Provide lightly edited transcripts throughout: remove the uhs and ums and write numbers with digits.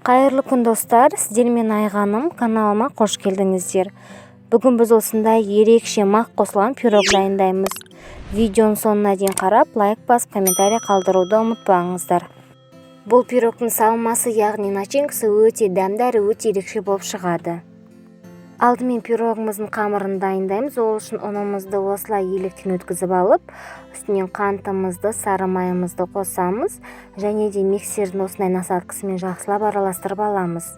Қайырлы күн достар, сіздермен Айғаным каналыма қош келдіңіздер. Бүгін біз осындай ерекше мақ қосылған пирог дайындаймыз. Видеоның соңына дейін қарап, лайк басып, комментарий қалдыруды ұмытпаңыздар. Бұл пирогтың салмасы, яғни начинкасы өте дәмді әрі өте ерекше болып шығады. Алдымен пирогымыздың қамырын дайындаймыз. Ол үшін ұнымызды осылай електен өткізіп алып, үстінен қантымызды, сары майымызды қосамыз, және де миксердің осындай насадкасымен жақсылап араластырып аламыз.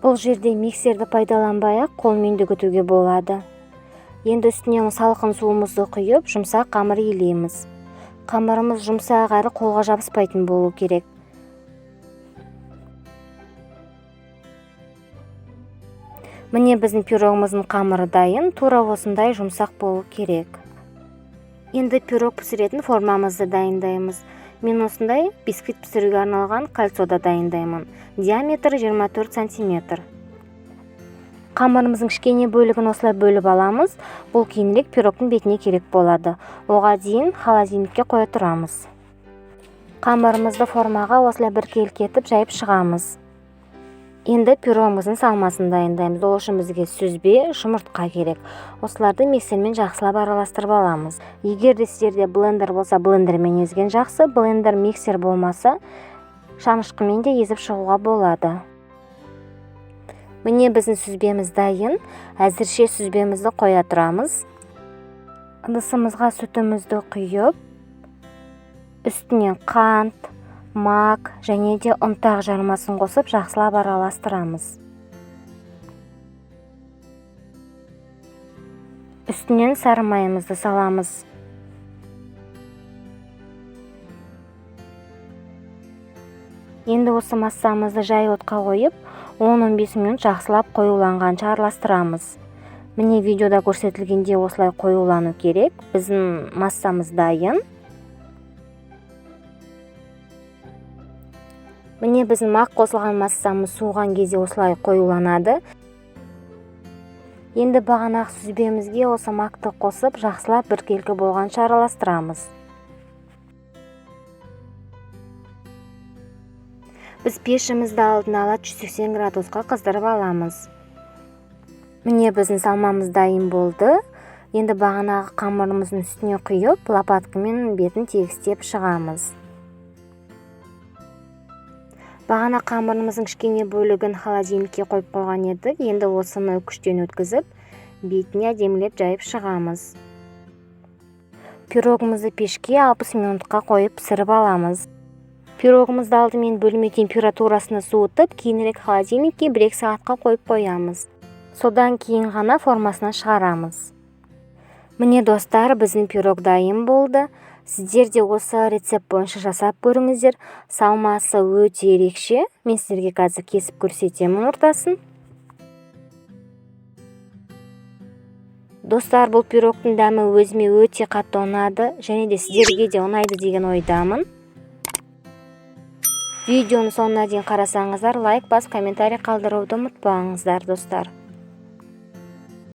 Бұл жерде миксерді пайдаланбай-ақ қолмен де күтуге болады. Енді үстіне салқын суымызды құйып, жұмсақ қамыр илейміз. Қамырымыз жұмсақ әрі қолға жабыспайтын болу керек. Міне біздің пирогымыздың қамыры дайын, тура осындай жұмсақ болу керек. Енді пирог пісіретін формамызды дайындаймыз. Мен осындай бисквит пісіруге арналған кольцода дайындаймын. Диаметрі 24 см. Қамырымыздың кішкене бөлігін осылай бөліп аламыз. Бұл кейінірек пирогтың бетіне керек болады. Оған дейін холодильникке қоя тұрамыз. Қамырымызды формаға осылай біркелкетіп жайып шығамыз. Енді пирогымыздың салмасын дайындаймыз. Ол үшін бізге сүзбе, жұмыртқа керек. Осыларды миксермен жақсылап араластырып аламыз. Егер де сіздерде блендер болса, блендермен езген жақсы. Блендер, миксер болмаса, шанышқымен де езіп шығуға болады. Міне біздің сүзбеміз дайын. Әзірше сүзбемізді қоя тұрамыз. Ыдысымызға сүтімізді құйып, үстінен қант, мак және де ұнтақ жармасын қосып жақсылап араластырамыз. Үстінен сары майымызды саламыз. Енді осы массамызды жай отқа қойып, 10-15 минут жақсылап қоюланғанша араластырамыз. Міне видеода көрсетілгенде осылай қоюлану керек. Біздің массамыз дайын. Міне біздің мақ қосылған массамыз суыған кезде осылай қоюланады. Енді бағанақ сүзбемізге осы мақты қосып, жақсылап біркелкі болғанша араластырамыз. Біз пешімізді алдын ала 180 градусқа қыздырып аламыз. Міне біздің салмамыз дайын болды. Енді бағанағы қамырымыздың үстіне құйып, лопаткамен бетін тегістеп шығамыз. Бағана қамырымыздың кішкене бөлігін холодильникке қойып қойған едік. Енді осыны күштен өткізіп, бетіне әдемілеп жайып шығамыз. Пирогымызды пешке 60 минутқа қойып пісіріп аламыз. Пирогымызды алдымен бөлме температурасына суытып, кейінірек холодильникке 1-2 сағатқа қойып қоямыз. Содан кейін ғана формасына шығарамыз. Міне достар, біздің пирог дайын болды. Сіздер де осы рецепт бойынша жасап көріңіздер. Салмасы өте ерекше. Мен сіздерге қазір кесіп көрсетемін ортасын. Достар, бұл пирогтың дәмі өзіме өте қатты ұнады, және де сіздерге де ұнайды деген ойдамын. Видеоның соңына дейін қарасаңыздар, лайк басып, комментарий қалдыруды ұмытпаңыздар достар.